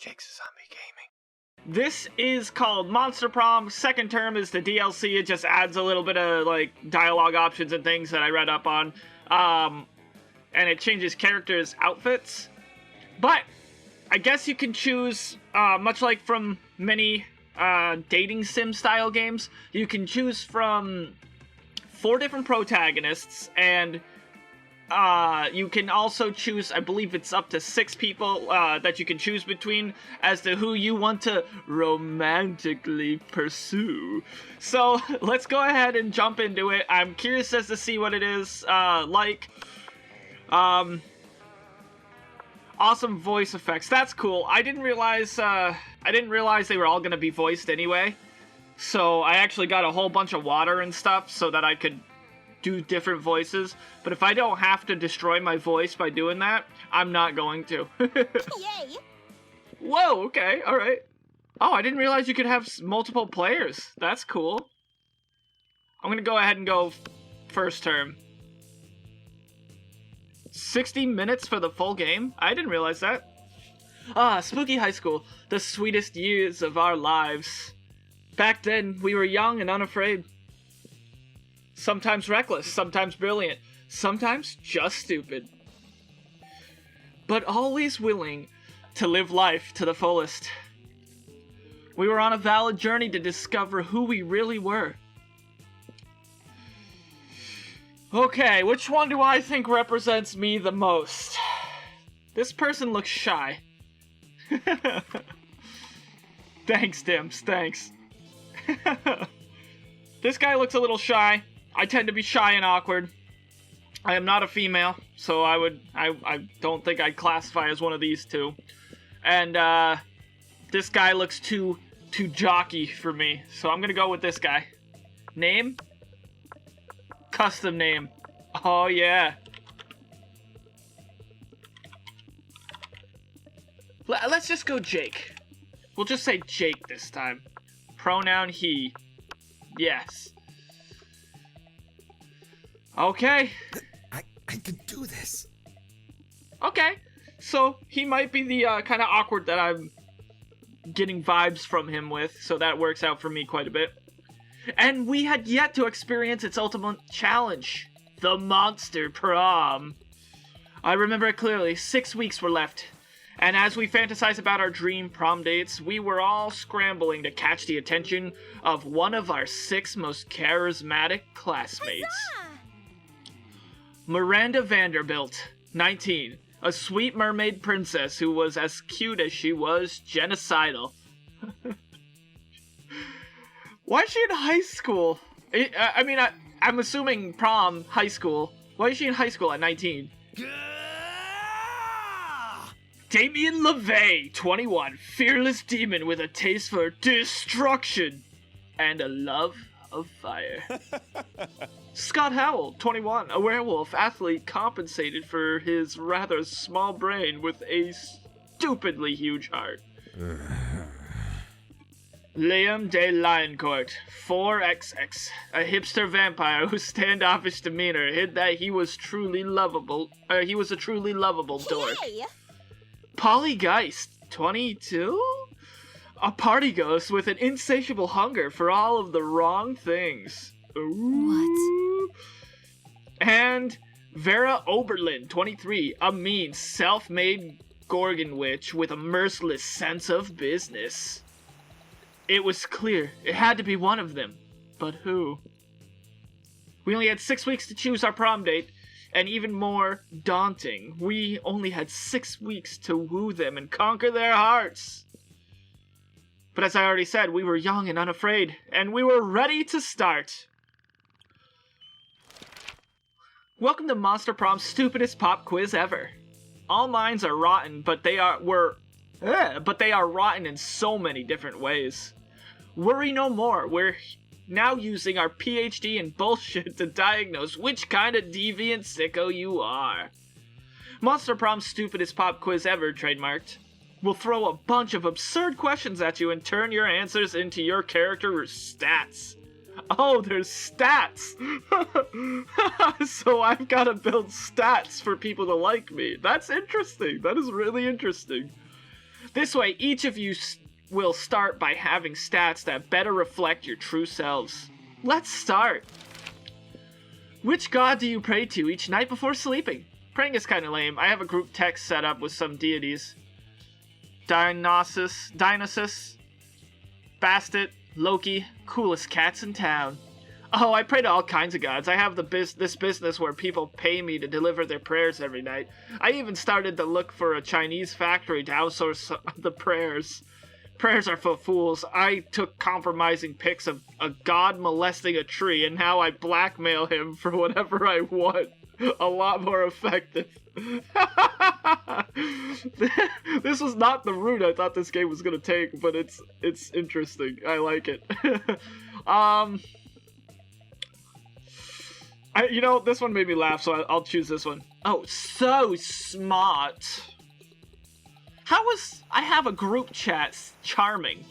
Jakesazombie Gaming. This is called Monster Prom. Second term is the DLC. It just adds a little bit of, like, dialogue options and things that I read up on. And it changes characters' outfits. But I guess you can choose, much like from many dating sim style games, you can choose from 4 different protagonists, and you can also choose, I believe it's up to 6 people that you can choose between as to who you want to romantically pursue. So let's go ahead and jump into it. I'm curious as to see what it is like. Awesome voice effects. That's cool. I didn't realize they were all gonna be voiced anyway. So I actually got a whole bunch of water and stuff so that I could do different voices. But if I don't have to destroy my voice by doing that, I'm not going to. Yay! Whoa, okay, alright. Oh, I didn't realize you could have multiple players. That's cool. I'm gonna go ahead and go first term. 60 minutes for the full game? I didn't realize that. Spooky high school. The sweetest years of our lives. Back then, we were young and unafraid. Sometimes reckless, sometimes brilliant, sometimes just stupid. But always willing to live life to the fullest. We were on a valid journey to discover who we really were. Okay, which one do I think represents me the most? This person looks shy. Thanks, Dims, thanks. This guy looks a little shy. I tend to be shy and awkward. I am not a female, so I don't think I'd classify as one of these two. And this guy looks too jockey for me, so I'm gonna go with this guy. Name? Custom name. Oh yeah. Let's just go Jake. We'll just say Jake this time. Pronoun he. Yes. Okay. I can do this. Okay. So he might be the kind of awkward that I'm getting vibes from him with, so that works out for me quite a bit. And we had yet to experience its ultimate challenge, the Monster Prom. I remember it clearly. 6 weeks were left. And as we fantasize about our dream prom dates, we were all scrambling to catch the attention of one of our 6 most charismatic classmates. Huzzah! Miranda Vanderbilt, 19, a sweet mermaid princess who was as cute as she was genocidal. Why is she in high school? I'm assuming prom, high school. Why is she in high school at 19? Damien LaVey, 21, fearless demon with a taste for destruction and a love of fire. Scott Howell, 21, a werewolf athlete compensated for his rather small brain with a stupidly huge heart. Liam de Lioncourt, 4XX, a hipster vampire whose standoffish demeanor hid that he was truly lovable. He was a truly lovable dork. Yay! Polly Geist, 22? A party ghost with an insatiable hunger for all of the wrong things. Ooh. What? And Vera Oberlin, 23, a mean, self-made Gorgon witch with a merciless sense of business. It was clear. It had to be one of them. But who? We only had 6 weeks to choose our prom date, and even more daunting, we only had 6 weeks to woo them and conquer their hearts. But as I already said, we were young and unafraid, and we were ready to start. Welcome to Monster Prom's stupidest pop quiz ever. All minds are rotten, but they are rotten in so many different ways. Worry no more, we're now using our PhD in bullshit to diagnose which kind of deviant sicko you are. Monster Prom's stupidest pop quiz ever, trademarked. We'll throw a bunch of absurd questions at you and turn your answers into your character's stats. Oh, there's stats! So I've gotta build stats for people to like me. That's interesting. That is really interesting. This way, each of you will start by having stats that better reflect your true selves. Let's start. Which god do you pray to each night before sleeping? Praying is kind of lame. I have a group text set up with some deities. Dionysus, Bastet, Loki, coolest cats in town. Oh, I pray to all kinds of gods. I have this business where people pay me to deliver their prayers every night. I even started to look for a Chinese factory to outsource the prayers. Prayers are for fools. I took compromising pics of a god molesting a tree, and now I blackmail him for whatever I want. A lot more effective. This was not the route I thought this game was gonna take, but it's interesting. I like it. This one made me laugh, so I'll choose this one. Oh, so smart. I have a group chat. Charming.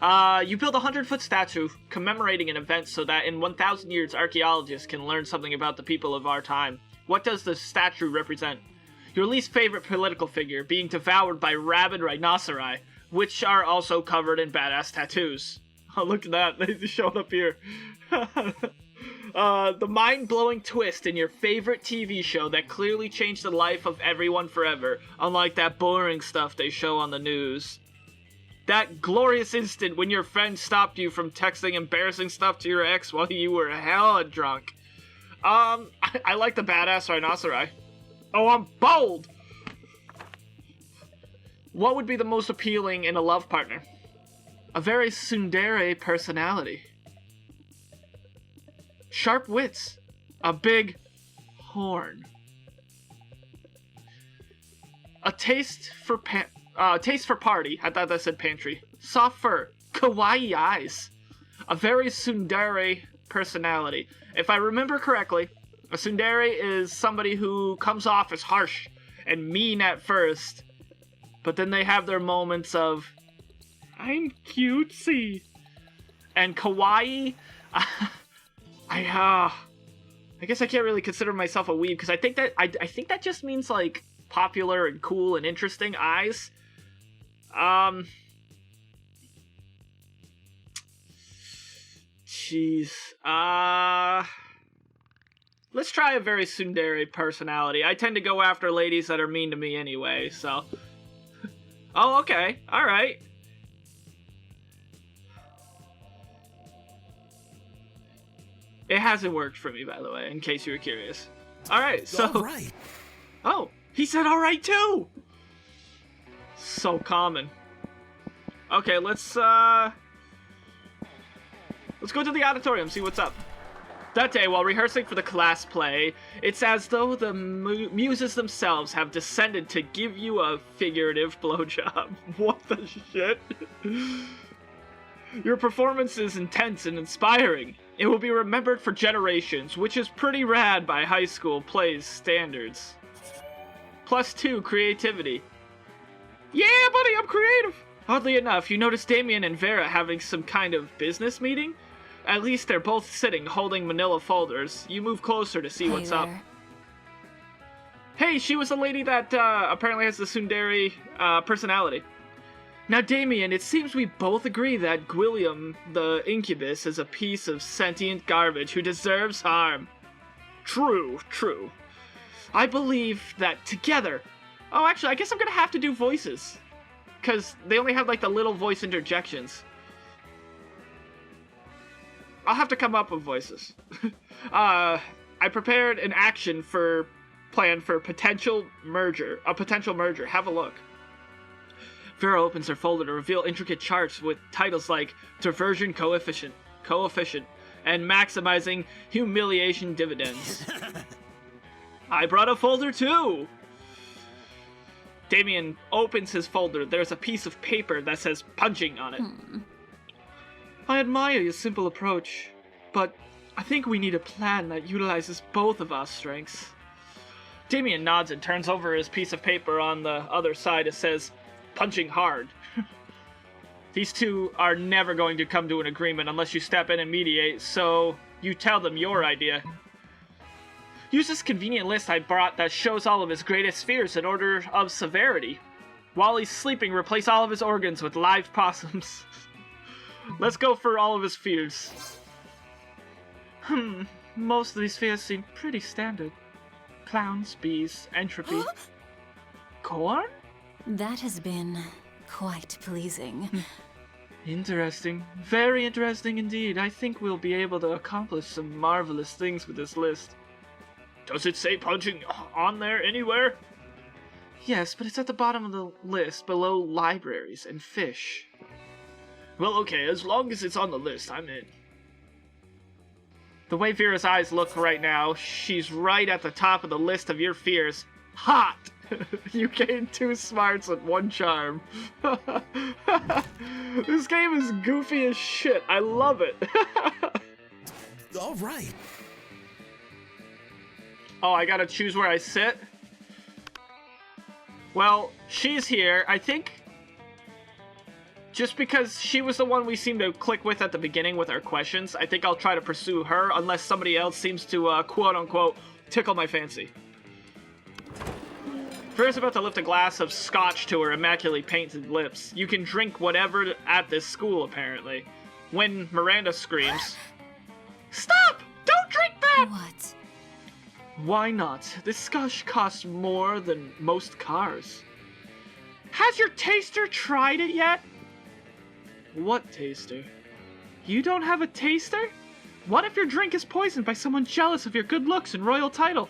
You build a 100-foot statue commemorating an event so that in 1,000 years archaeologists can learn something about the people of our time. What does the statue represent? Your least favorite political figure being devoured by rabid rhinoceri, which are also covered in badass tattoos. Oh, look at that. They showed up here. The mind-blowing twist in your favorite TV show that clearly changed the life of everyone forever, unlike that boring stuff they show on the news. That glorious instant when your friend stopped you from texting embarrassing stuff to your ex while you were hella drunk. I like the badass rhinoceri. Oh, I'm bold! What would be the most appealing in a love partner? A very tsundere personality. Sharp wits. A big horn. A taste for party. I thought that said pantry. Soft fur. Kawaii eyes. A very tsundere personality. If I remember correctly, a tsundere is somebody who comes off as harsh and mean at first, but then they have their moments of, I'm cutesy. And kawaii, I guess I can't really consider myself a weeb because I think that just means like popular and cool and interesting eyes. Jeez. Let's try a very tsundere personality. I tend to go after ladies that are mean to me anyway, so. Oh, okay. Alright. It hasn't worked for me, by the way, in case you were curious. Alright, so... Alright. Oh, he said alright too! So common. Okay, let's go to the auditorium, see what's up. That day, while rehearsing for the class play, it's as though the muses themselves have descended to give you a figurative blowjob. What the shit? Your performance is intense and inspiring. It will be remembered for generations, which is pretty rad by high school plays standards. +2 creativity. Yeah, buddy, I'm creative! Oddly enough, you notice Damien and Vera having some kind of business meeting? At least they're both sitting holding manila folders. You move closer to see what's up. Hey, she was a lady that apparently has the tsundere personality. Now, Damien, it seems we both agree that Gwilliam, the incubus, is a piece of sentient garbage who deserves harm. True, true. I believe that together... Oh, actually, I guess I'm gonna have to do voices. Because they only have, like, the little voice interjections. I'll have to come up with voices. I prepared an action plan for a potential merger. Have a look. Vera opens her folder to reveal intricate charts with titles like Diversion Coefficient, and Maximizing Humiliation Dividends. I brought a folder too! Damien opens his folder. There's a piece of paper that says punching on it. I admire your simple approach, but I think we need a plan that utilizes both of our strengths. Damien nods and turns over his piece of paper. On the other side it says, punching hard. These two are never going to come to an agreement unless you step in and mediate, so you tell them your idea. Use this convenient list I brought that shows all of his greatest fears in order of severity. While he's sleeping, replace all of his organs with live possums. Let's go for all of his fears. Most of these fears seem pretty standard. Clowns, bees, entropy. Corn? That has been quite pleasing. Interesting. Very interesting indeed. I think we'll be able to accomplish some marvelous things with this list. Does it say punching on there anywhere? Yes, but it's at the bottom of the list, below libraries and fish. Well, okay, as long as it's on the list, I'm in. The way Vera's eyes look right now, she's right at the top of the list of your fears. Hot! You gained 2 smarts and 1 charm. This game is goofy as shit. I love it. All right. Oh, I gotta choose where I sit? Well, she's here. I think just because she was the one we seemed to click with at the beginning with our questions, I think I'll try to pursue her unless somebody else seems to, quote-unquote, tickle my fancy. Vera's about to lift a glass of scotch to her immaculately painted lips. You can drink whatever at this school, apparently. When Miranda screams, "Stop! Don't drink that!" What? Why not? This scotch costs more than most cars. Has your taster tried it yet? What taster? You don't have a taster? What if your drink is poisoned by someone jealous of your good looks and royal title?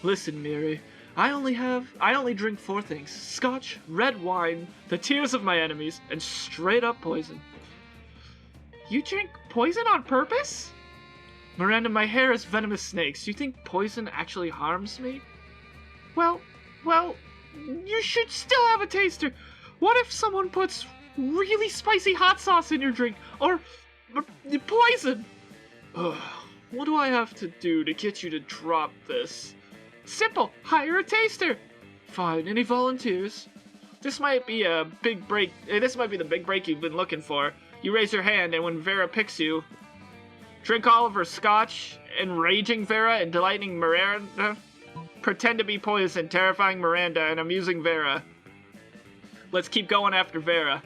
Listen, Miri, I only drink 4 things. Scotch, red wine, the tears of my enemies, and straight up poison. You drink poison on purpose? Miranda, my hair is venomous snakes. You think poison actually harms me? Well, you should still have a taster. What if someone puts really spicy hot sauce in your drink? Or poison? Ugh, what do I have to do to get you to drop this? Simple, hire a taster. Fine, any volunteers? This might be a big break. This might be the big break you've been looking for. You raise your hand, and when Vera picks you, drink all of her scotch, enraging Vera and delighting Miranda. Pretend to be poison, terrifying Miranda and amusing Vera. Let's keep going after Vera.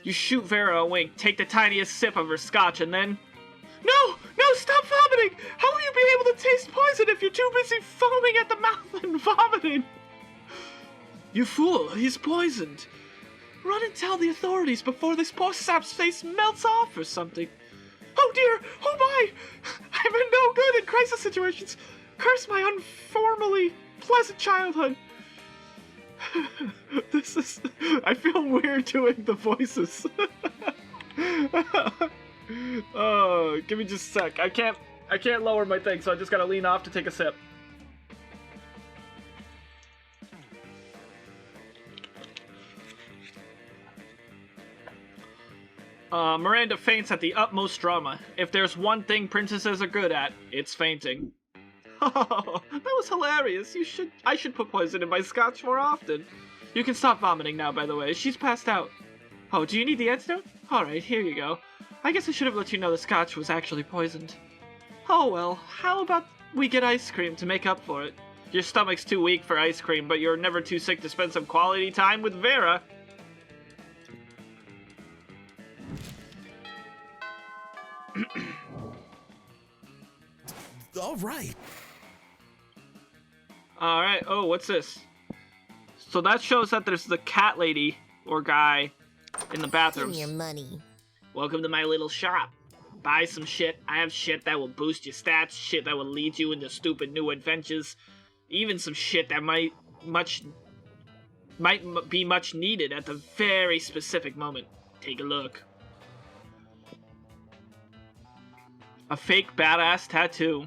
You shoot Vera a wink, take the tiniest sip of her scotch, and then... No, stop vomiting! How will you be able to taste poison if you're too busy foaming at the mouth and vomiting? You fool, he's poisoned. Run and tell the authorities before this poor sap's face melts off or something. Oh dear, oh my! I've been no good in crisis situations. Curse my unformally pleasant childhood. I feel weird doing the voices. Oh, give me just a sec. I can't lower my thing, so I just gotta lean off to take a sip. Miranda faints at the utmost drama. If there's one thing princesses are good at, it's fainting. Oh, that was hilarious. I should put poison in my scotch more often. You can stop vomiting now, by the way. She's passed out. Oh, do you need the antidote? Alright, here you go. I guess I should have let you know the scotch was actually poisoned. Oh well, how about we get ice cream to make up for it? Your stomach's too weak for ice cream, but you're never too sick to spend some quality time with Vera. All right. Alright, oh, what's this? So that shows that there's the cat lady, or guy, in the bathrooms. Give me your money. Welcome to my little shop. Buy some shit. I have shit that will boost your stats, shit that will lead you into stupid new adventures, even some shit that might be much needed at the very specific moment. Take a look. A fake badass tattoo.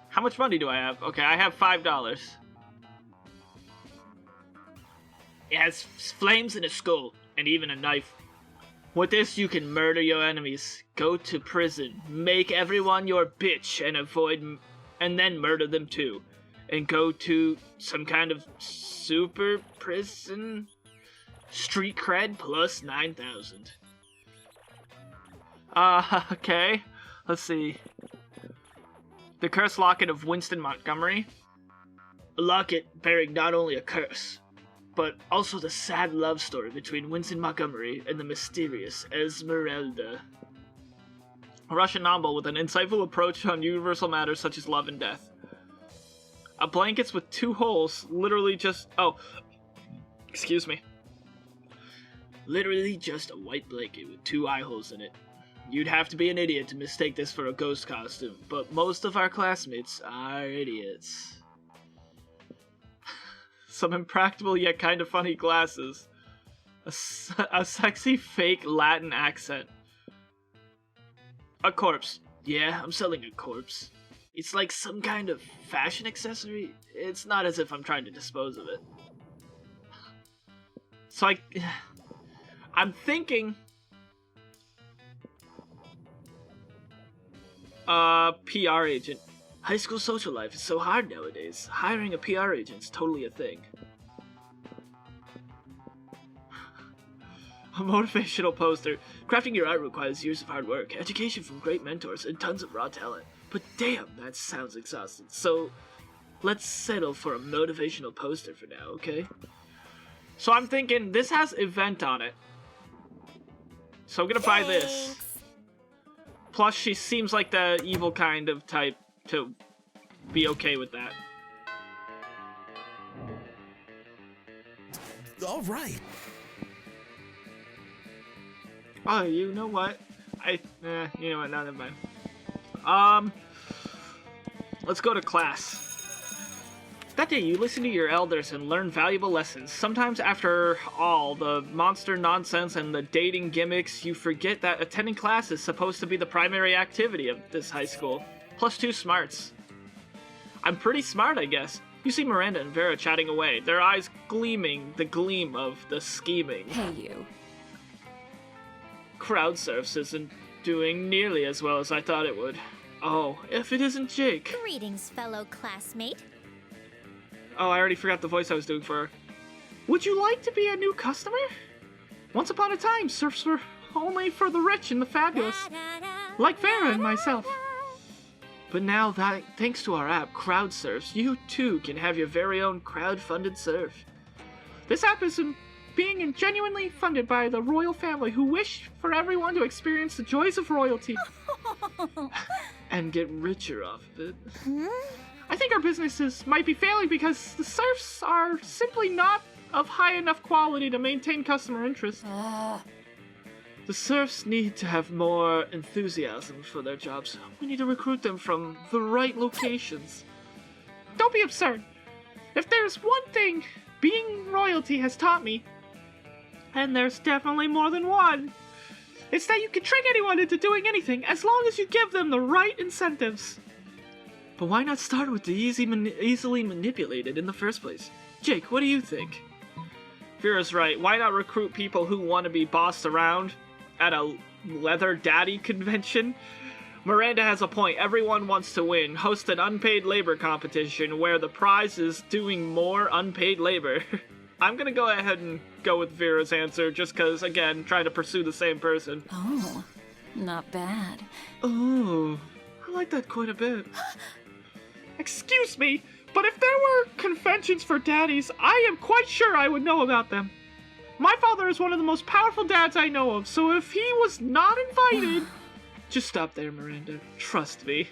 How much money do I have? Okay, I have $5. It has flames and a skull, and even a knife. With this, you can murder your enemies, go to prison, make everyone your bitch, and then murder them too, and go to some kind of super prison. Street cred plus 9,000. Okay. Let's see. The Curse Locket of Winston Montgomery. A locket bearing not only a curse, but also the sad love story between Winston Montgomery and the mysterious Esmeralda. A Russian novel with an insightful approach on universal matters such as love and death. A blankets with 2 holes, literally just... Oh, excuse me. Literally just a white blanket with 2 eye holes in it. You'd have to be an idiot to mistake this for a ghost costume, but most of our classmates are idiots. Some impractical yet kind of funny glasses. A sexy fake Latin accent. A corpse. Yeah, I'm selling a corpse. It's like some kind of fashion accessory. It's not as if I'm trying to dispose of it. So I'm thinking... PR agent. High school social life is so hard nowadays. Hiring a PR agent's totally a thing. A motivational poster. Crafting your art requires years of hard work, education from great mentors, and tons of raw talent. But damn, that sounds exhausting. So, let's settle for a motivational poster for now, okay? So I'm thinking, this has event on it. So I'm gonna buy this. Plus, she seems like the evil kind of type to be okay with that. All right. Oh, you know what? You know what? Now never mind. Let's go to class. That day, you listen to your elders and learn valuable lessons. Sometimes, after all the monster nonsense and the dating gimmicks, you forget that attending class is supposed to be the primary activity of this high school. Plus 2 smarts. I'm pretty smart, I guess. You see Miranda and Vera chatting away, their eyes gleaming the gleam of the scheming. Hey, you. Crowd surfs isn't doing nearly as well as I thought it would. Oh, if it isn't Jake. Greetings, fellow classmate. Oh, I already forgot the voice I was doing for her. Would you like to be a new customer? Once upon a time, surfs were only for the rich and the fabulous, like Vera and myself. But now, thanks to our app, Crowd Surfs, you too can have your very own crowd-funded surf. This app is being genuinely funded by the royal family who wish for everyone to experience the joys of royalty and get richer off of it. I think our businesses might be failing because the surfs are simply not of high enough quality to maintain customer interest. The surfs need to have more enthusiasm for their jobs. We need to recruit them from the right locations. Don't be absurd. If there's one thing being royalty has taught me, and there's definitely more than one, it's that you can trick anyone into doing anything as long as you give them the right incentives. But why not start with the easily manipulated in the first place? Jake, what do you think? Vera's right. Why not recruit people who want to be bossed around at a leather daddy convention? Miranda has a point. Everyone wants to win. Host an unpaid labor competition where the prize is doing more unpaid labor. I'm gonna go ahead and go with Vera's answer just because, again, trying to pursue the same person. Oh, not bad. Oh, I like that quite a bit. Excuse me, but if there were conventions for daddies, I am quite sure I would know about them. My father is one of the most powerful dads I know of, so if he was not invited... Just stop there, Miranda. Trust me.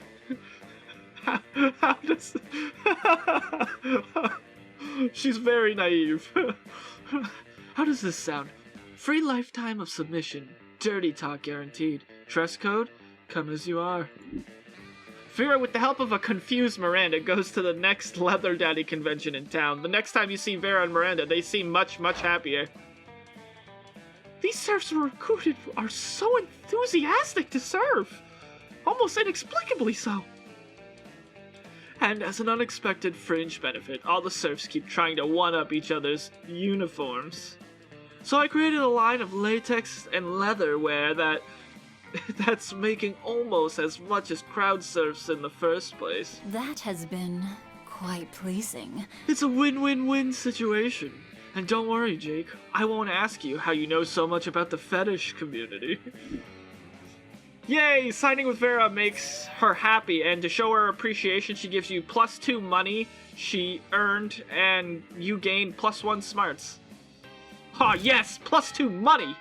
How does... She's very naive. How does this sound? Free lifetime of submission. Dirty talk guaranteed. Dress code? Come as you are. Vera, with the help of a confused Miranda, goes to the next leather daddy convention in town. The next time you see Vera and Miranda, they seem much, much happier. These serfs were recruited are so enthusiastic to serve. Almost inexplicably so. And as an unexpected fringe benefit, all the serfs keep trying to one-up each other's uniforms. So I created a line of latex and leather wear that's making almost as much as crowd surfs in the first place. That has been quite pleasing. It's a win-win-win situation. And don't worry, Jake, I won't ask you how you know so much about the fetish community. Yay! Signing with Vera makes her happy, and to show her appreciation, she gives you +2 money she earned, and you gain +1 smarts. Ah, yes! +2 money!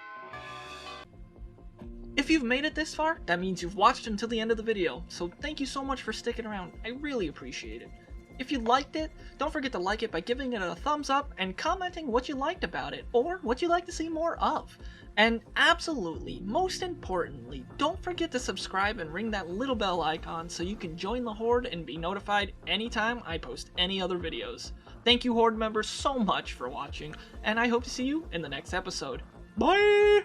If you've made it this far, that means you've watched until the end of the video, so thank you so much for sticking around. I really appreciate it. If you liked it, don't forget to like it by giving it a thumbs up and commenting what you liked about it, or what you'd like to see more of. And absolutely, most importantly, don't forget to subscribe and ring that little bell icon so you can join the Horde and be notified anytime I post any other videos. Thank you, Horde members, so much for watching, and I hope to see you in the next episode. Bye!